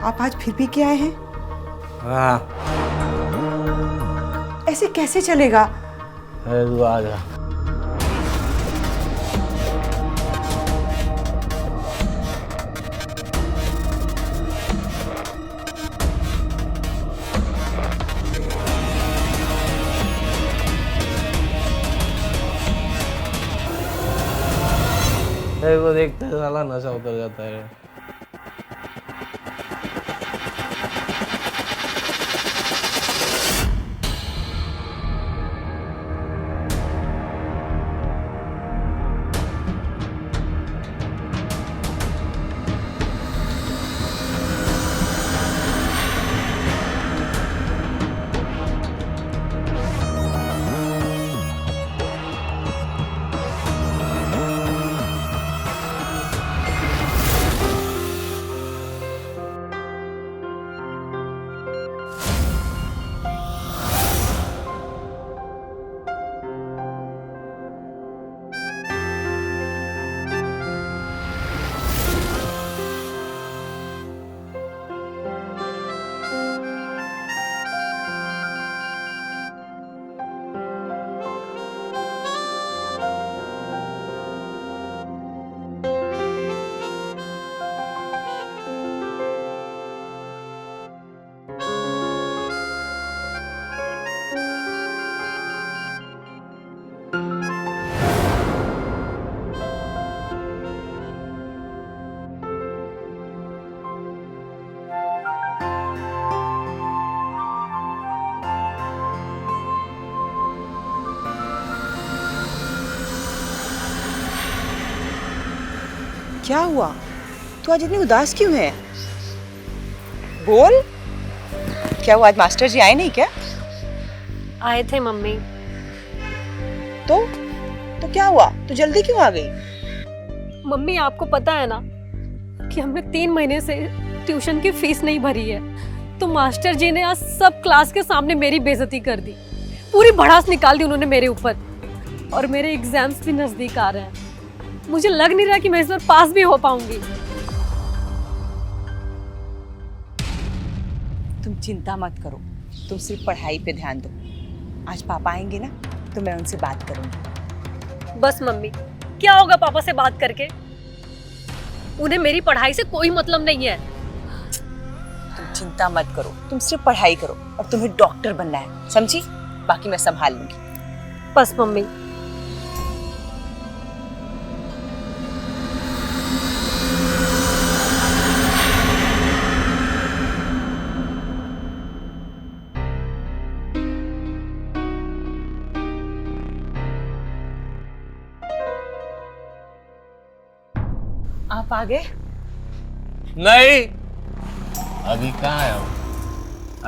आप आज फिर पी के आए हैं? हाँ। ऐसे कैसे चलेगा? अरे तू आ जा। अरे वो देखते साला नशा उतर जाता है। क्या हुआ? तू आज इतनी उदास क्यों है? बोल। क्या हुआ, आज मास्टर जी आए नहीं क्या? आए थे मम्मी। तो क्या हुआ? तू जल्दी क्यों आ गई? मम्मी आपको पता है ना कि हमने 3 महीने से ट्यूशन की फीस नहीं भरी है, तो मास्टर जी ने आज सब क्लास के सामने मेरी बेइज्जती कर दी। पूरी भड़ास निकाल दी उन्होंने मेरे ऊपर, और मेरे एग्जाम्स भी नजदीक आ रहे हैं। मुझे लग नहीं रहा कि मैं इस बार पास भी हो पाऊंगी। तुम चिंता मत करो, तुम सिर्फ पढ़ाई पे ध्यान दो। आज पापा आएंगे ना तो मैं उनसे बात करूंगी। बस मम्मी, क्या होगा पापा से बात करके? उन्हें मेरी पढ़ाई से कोई मतलब नहीं है। तुम चिंता मत करो, तुम सिर्फ पढ़ाई करो, और तुम्हें डॉक्टर बनना है, समझी? बाकी मैं संभाल लूंगी। बस मम्मी। आप आ गए? नहीं, अभी कहाँ है वो?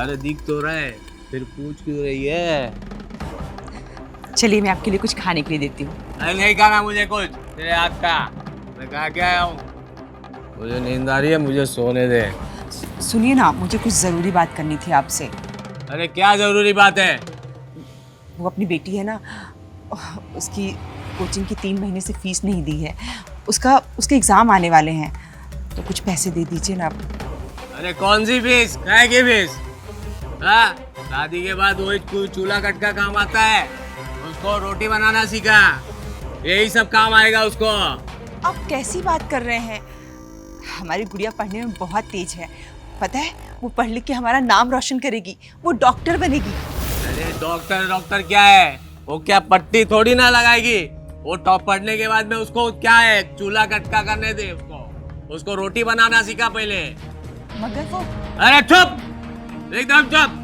अरे दिख तो रहा है, फिर पूछ क्यों रही है? चलिए मैं आपके लिए कुछ खाने के लिए देती हूँ। अरे नहीं खाना मुझे कुछ तेरे हाथ का। मैं कहा के आया हूँ, मुझे नींद आ रही है, मुझे सोने दे। सुनिए ना, मुझे कुछ जरूरी बात करनी थी आपसे। अरे क्या जरूरी बात है? वो अपनी बेटी है ना, उसकी कोचिंग की 3 महीने से फीस नहीं दी है। उसके एग्जाम आने वाले हैं, तो कुछ पैसे दे दीजिए ना आप। अरे कौन सी फीस? काय की फीस? हाँ, शादी के बाद वही चूल्हा कट का काम आता है, उसको रोटी बनाना सीखा, यही सब काम आएगा उसको। आप कैसी बात कर रहे हैं? हमारी गुड़िया पढ़ने में बहुत तेज है, पता है? वो पढ़ लिख के हमारा नाम रोशन करेगी, वो डॉक्टर बनेगी। अरे डॉक्टर क्या है? वो क्या पट्टी थोड़ी ना लगाएगी? वो टॉप पढ़ने के बाद में उसको क्या है, चूल्हा कटका करने दे उसको रोटी बनाना सीखा पहले। मगर वो... अरे चुप, एकदम चुप।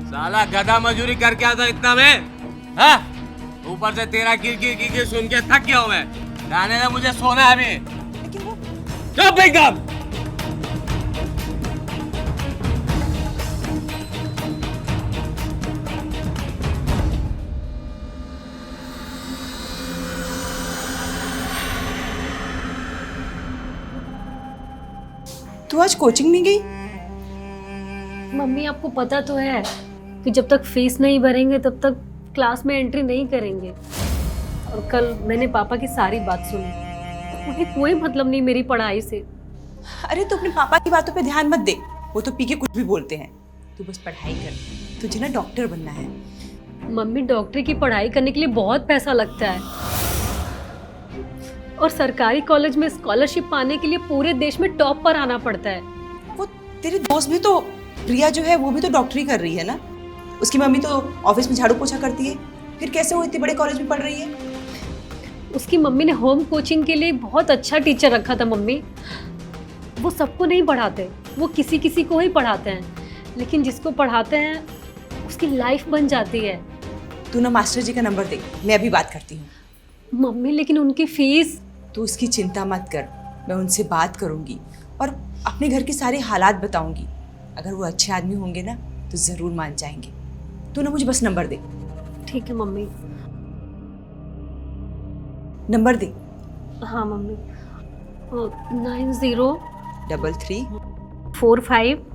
साला गधा मजूरी करके आता इतना में, हाँ? ऊपर से तेरा किरकिर सुन के थक गया हूँ मैं। जाने दे, मुझे सोना है अभी। लेकिन वो... चुप एकदम। तू आज कोचिंग नहीं गई? मम्मी आपको पता तो है कि जब तक फीस नहीं भरेंगे तब तक क्लास में एंट्री नहीं करेंगे। और कल मैंने पापा की सारी बात सुनी, उन्हें कोई मतलब नहीं मेरी पढ़ाई से। अरे तू अपने पापा की बातों पे ध्यान मत दे, वो तो पी के कुछ भी बोलते हैं। तू बस पढ़ाई कर, तुझे ना डॉक्टर बनना है। मम्मी, डॉक्टरी की पढ़ाई करने के लिए बहुत पैसा लगता है, और सरकारी कॉलेज में स्कॉलरशिप पाने के लिए पूरे देश में टॉप पर आना पड़ता है। वो तेरी दोस्त भी तो, प्रिया जो है, वो भी तो डॉक्टरी कर रही है ना। उसकी मम्मी तो ऑफिस में झाड़ू पोछा करती है, फिर कैसे वो इतने बड़े कॉलेज में पढ़ रही है? उसकी मम्मी ने होम कोचिंग के लिए बहुत अच्छा टीचर रखा था मम्मी। वो सबको नहीं पढ़ाते, वो किसी किसी को ही पढ़ाते हैं, लेकिन जिसको पढ़ाते हैं उसकी लाइफ बन जाती है। तू ना मास्टर जी का नंबर दे, मैं अभी बात करती हूँ। मम्मी, लेकिन उनकी फीस। तू उसकी चिंता मत कर, मैं उनसे बात करूँगी और अपने घर के सारे हालात बताऊँगी। अगर वो अच्छे आदमी होंगे ना तो ज़रूर मान जाएंगे। तू ना मुझे बस नंबर दे। ठीक है मम्मी। नंबर दे। हाँ मम्मी। 90 33 45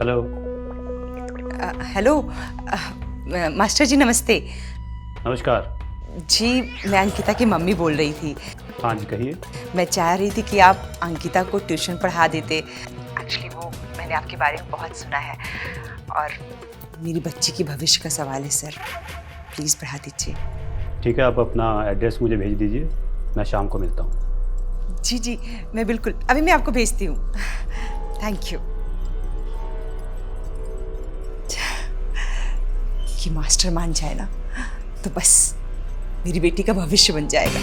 हेलो। हेलो मास्टर जी, नमस्ते। नमस्कार। जी, मैं अंकिता की मम्मी बोल रही थी। हाँ जी, कहिए। मैं चाह रही थी कि आप अंकिता को ट्यूशन पढ़ा देते। एक्चुअली वो मैंने आपके बारे में बहुत सुना है और मेरी बच्ची की भविष्य का सवाल है सर, प्लीज़ पढ़ा दीजिए। ठीक है, आप अपना एड्रेस मुझे भेज दीजिए, मैं शाम को मिलता हूँ। जी जी, मैं बिल्कुल, अभी मैं आपको भेजती हूँ। Thank you. कि मास्टर मान जाए ना तो बस मेरी बेटी का भविष्य बन जाएगा।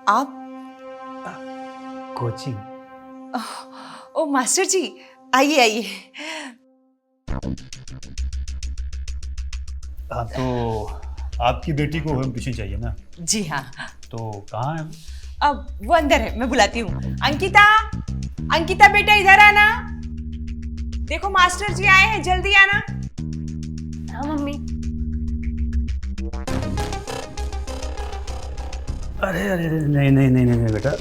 आप कोचिंग? ओ मास्टर जी, आइए आइए। हाँ, तो आपकी बेटी को होम ट्यूशन चाहिए ना? जी हाँ। तो कहाँ है? अब वो अंदर है, मैं बुलाती हूँ। अंकिता, अंकिता बेटा इधर आना। देखो मास्टर जी आए हैं, जल्दी आना। हाँ मम्मी। अरे अरे नहीं नहीं नहीं नहीं बेटा,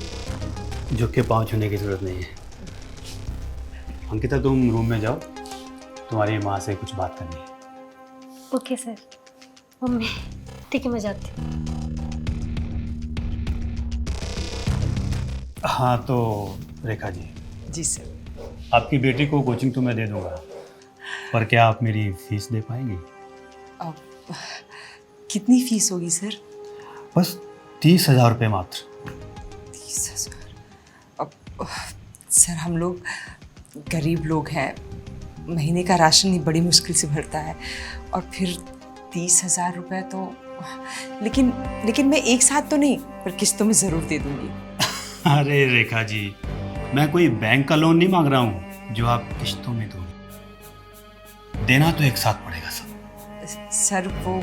झुक के पाँव छूने की जरूरत नहीं है। अंकिता, तुम रूम में जाओ, तुम्हारी माँ से कुछ बात करनी है। Okay sir. मम्मी ठीक है, मैं जाती हूँ। हाँ तो रेखा जी। जी सर। आपकी बेटी को कोचिंग तो मैं दे दूंगा, पर क्या आप मेरी फीस दे पाएंगी? अब कितनी फीस होगी सर? बस 30,000 रुपये मात्र। 30,000? अब सर, हम लोग गरीब लोग हैं, महीने का राशन ही बड़ी मुश्किल से भरता है, और फिर 30,000 रुपये तो, लेकिन मैं एक साथ तो नहीं, पर किस्तों में ज़रूर दे दूंगी। अरे रेखा जी, मैं कोई बैंक का लोन नहीं मांग रहा हूँ जो आप किस्तों में दोगे। देना तो एक साथ पड़ेगा सब। सर, वो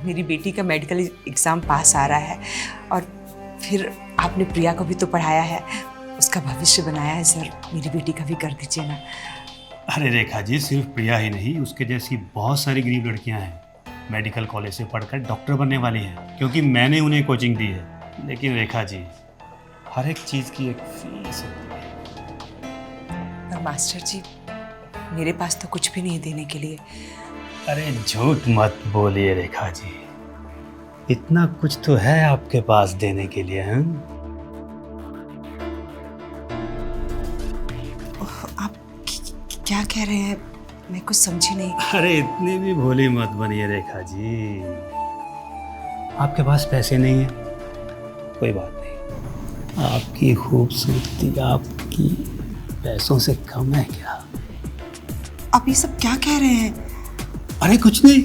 मेरी बेटी का मेडिकल एग्ज़ाम पास आ रहा है, और फिर आपने प्रिया को भी तो पढ़ाया है, उसका भविष्य बनाया है सर, मेरी बेटी का भी कर दीजिए ना। अरे रेखा जी, सिर्फ प्रिया ही नहीं, उसके जैसी बहुत सारी गरीब लड़कियां हैं, मेडिकल कॉलेज से पढ़कर डॉक्टर बनने वाली हैं, क्योंकि मैंने उन्हें कोचिंग दी है। लेकिन रेखा जी, हर एक चीज़ की एक फीस होती है। पर मास्टर जी, मेरे पास तो कुछ भी नहीं देने के लिए। अरे झूठ मत बोलिए रेखा जी, इतना कुछ तो है आपके पास देने के लिए। हैं? आप कह रहे हैं? मैं कुछ समझी नहीं। अरे इतनी भी भोली मत बनिए रेखा जी। आपके पास पैसे नहीं है, कोई बात नहीं। आपकी खूबसूरती आपकी पैसों से कम है क्या? आप ये सब क्या कह रहे हैं? अरे कुछ नहीं,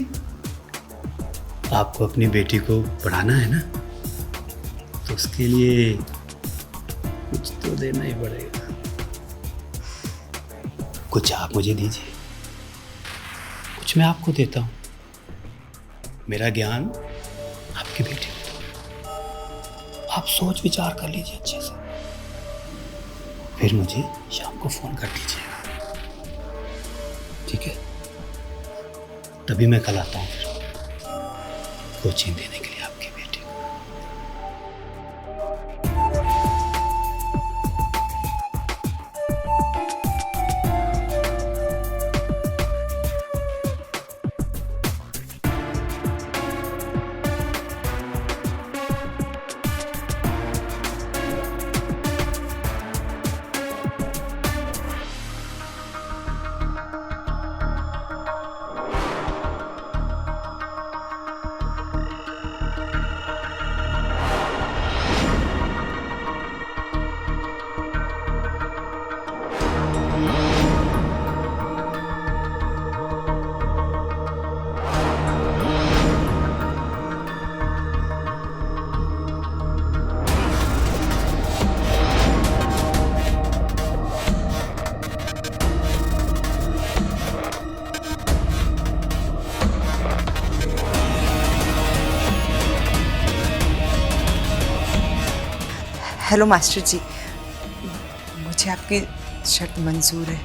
आपको अपनी बेटी को पढ़ाना है ना, तो उसके लिए कुछ तो देना ही पड़ेगा। कुछ आप मुझे दीजिए, कुछ मैं आपको देता हूँ। मेरा ज्ञान आपकी बेटी को, आप सोच विचार कर लीजिए अच्छे से, फिर मुझे शाम को फोन कर दीजिएगा, ठीक है? तभी मैं कल आता हूँ फिर कोचिंग देने के लिए आपकी बेटी को। हेलो मास्टर जी, मुझे आपकी शर्त मंजूर है।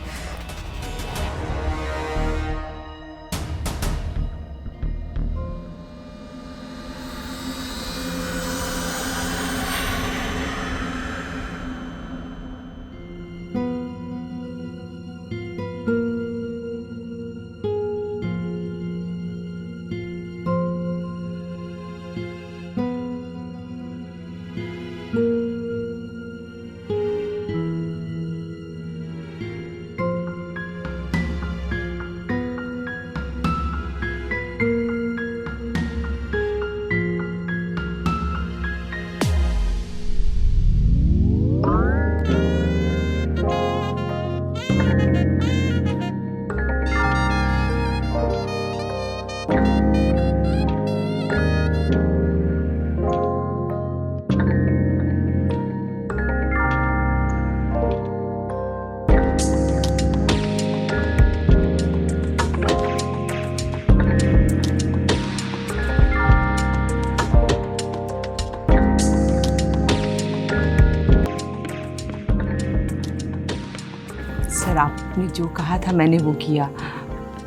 सर, आपने जो कहा था मैंने वो किया।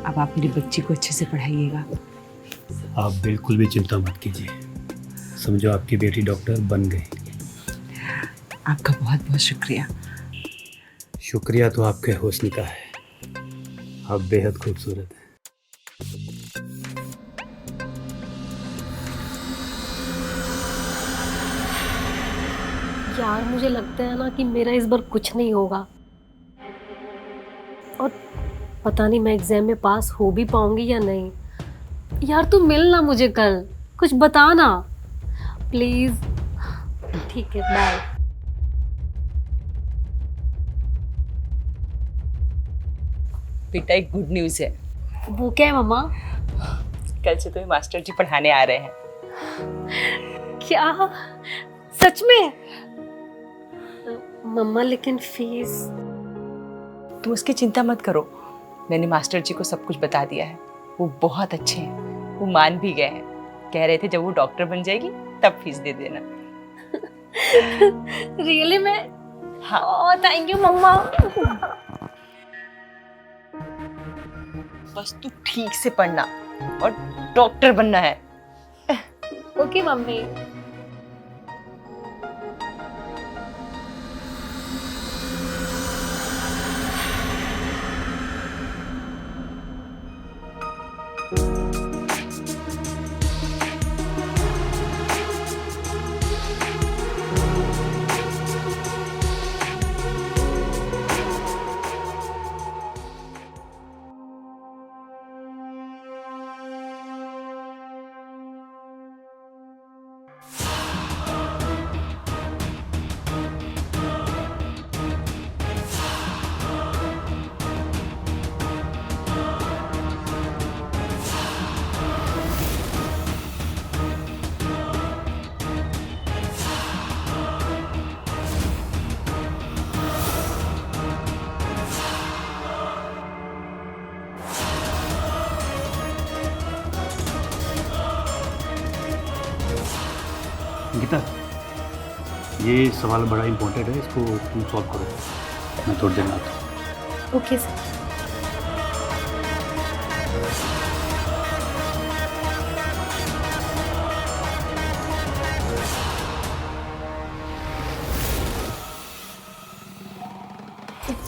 अब आप मेरी बच्ची को अच्छे से पढ़ाइएगा। आप बिल्कुल भी चिंता मत कीजिए, समझो आपकी बेटी डॉक्टर बन गई। आपका बहुत बहुत शुक्रिया। शुक्रिया तो आपके हुस्न का है, आप बेहद खूबसूरत हैं। यार मुझे लगता है ना कि मेरा इस बार कुछ नहीं होगा, और पता नहीं मैं एग्जाम में पास हो भी पाऊंगी या नहीं। यार तू मिल ना मुझे कल, कुछ बता ना प्लीज। ठीक है, बाय। बेटा, एक गुड न्यूज़ है। वो क्या है मम्मा? कल से तुम्हें मास्टर जी पढ़ाने आ रहे हैं। क्या सच में? मम्मा लेकिन फीस? तुम उसकी चिंता मत करो, मैंने मास्टर जी को सब कुछ बता दिया है। वो बहुत अच्छे हैं, वो मान भी गए हैं। कह रहे थे जब वो डॉक्टर बन जाएगी तब फीस दे देना। रियली में? हाँ। थैंक यू मम्मा। बस तू ठीक से पढ़ना और डॉक्टर बनना है। Okay mummy. अंकिता, ये सवाल बड़ा इम्पोर्टेंट है, इसको तुम सॉल्व करो, मैं थोड़ी देर में आता हूँ। Okay sir.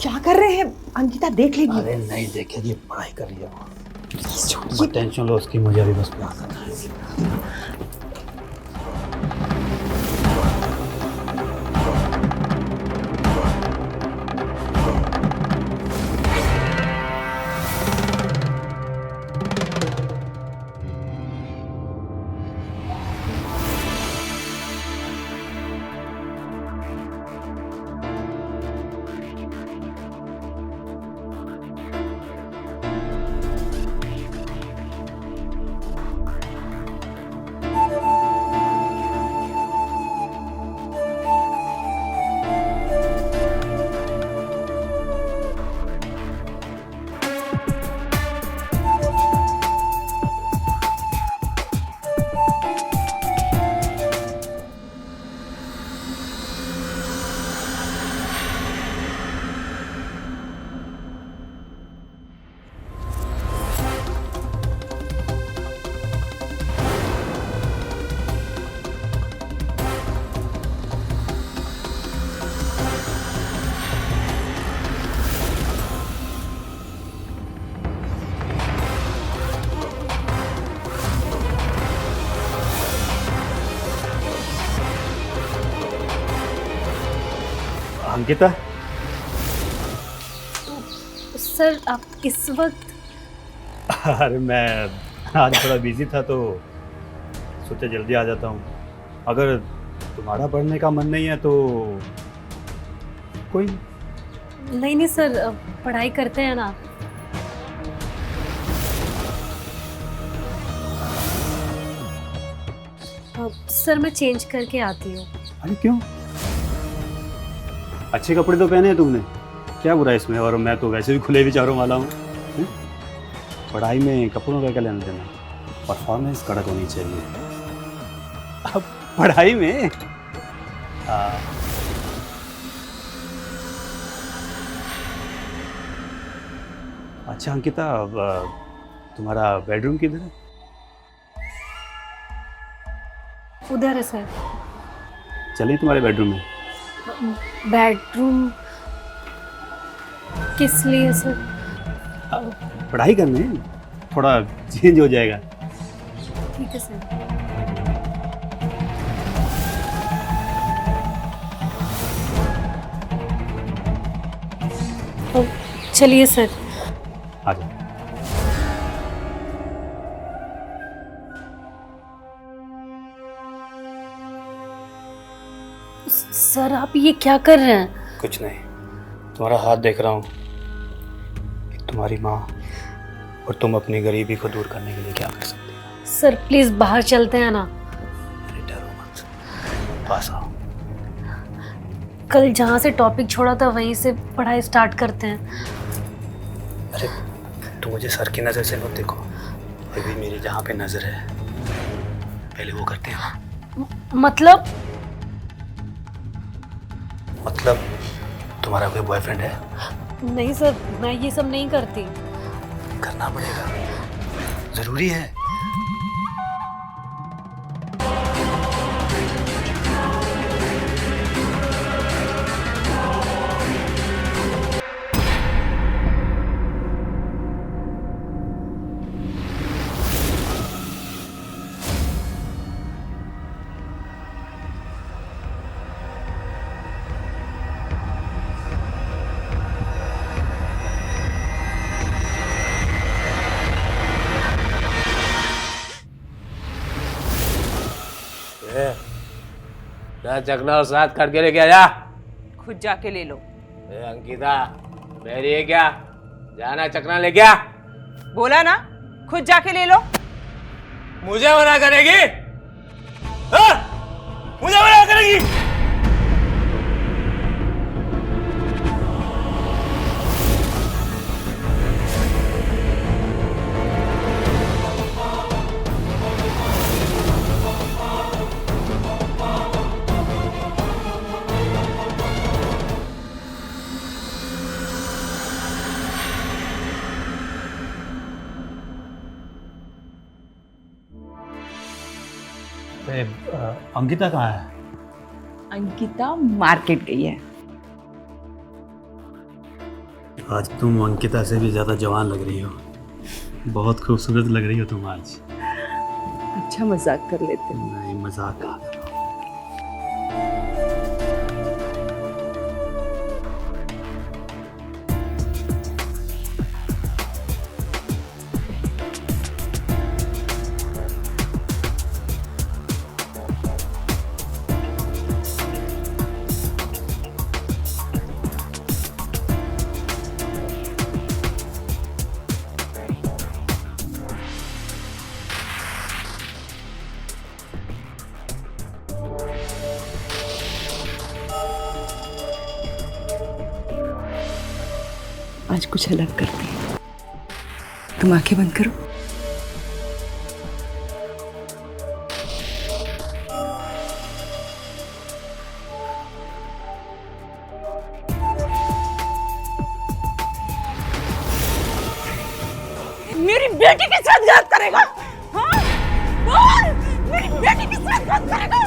क्या कर रहे हैं? अंकिता देख लेगी। अरे नहीं देखेगी, पढ़ाई कर रही है वो। मत टेंशन लो उसकी, मुझे अभी बस प्यार करना है। अंकिता, सर आप इस वक्त? अरे मैं आज थोड़ा बिजी था तो सोचा जल्दी आ जाता हूँ। अगर तुम्हारा पढ़ने का मन नहीं है तो कोई नहीं नहीं सर, पढ़ाई करते हैं ना। सर मैं चेंज करके आती हूँ। अरे क्यों? अच्छे कपड़े तो पहने हैं तुमने, क्या बुरा है इसमें? और मैं तो वैसे भी खुले विचारों वाला हूँ। पढ़ाई में कपड़ों का क्या लेना देना, परफॉर्मेंस कड़क होनी चाहिए। अब पढ़ाई में अच्छा अंकिता, अब तुम्हारा बेडरूम किधर है? उधर है सर। चलिए तुम्हारे बेडरूम में। बेडरूम किस लिए सर? पढ़ाई करने, थोड़ा चेंज हो जाएगा। ठीक है सर। चलिए सर। आ जाओ। सर आप ये क्या कर रहे हैं? कुछ नहीं, तुम्हारा हाथ देख रहा हूँ कि तुम्हारी माँ और तुम अपनी गरीबी को दूर करने के लिए क्या कर सकते हो। सर प्लीज बाहर चलते हैं ना। अरे डरो मत, पास आओ। कल जहाँ से टॉपिक छोड़ा था वहीं से पढ़ाई स्टार्ट करते हैं। अरे तुम मुझे सर की नज़र से मत देखो, अभी मेरी जहाँ पे नज़र है पहले वो करते हैं। मतलब तुम्हारा कोई बॉयफ्रेंड है? नहीं सर, मैं ये सब नहीं करती। करना पड़ेगा, जरूरी है। चकना और साथ करके लेके आ जा। खुद जाके ले लो। अंकिता मेरी है क्या, जाना चकना ले क्या? बोला ना, खुद जाके ले लो। मुझे मना करेगी? हाँ? मुझे मना करेगी? अरे अंकिता कहाँ है? अंकिता मार्केट गई है। आज तुम अंकिता से भी ज़्यादा जवान लग रही हो। बहुत खूबसूरत लग रही हो तुम आज। अच्छा मजाक कर लेते हैं। नहीं, मजाक। आज कुछ अलग करते हैं। तुम आंखें बंद करो। मेरी बेटी के साथ घात करेगा? हाँ? बोल! मेरी बेटी के साथ घात करेगा?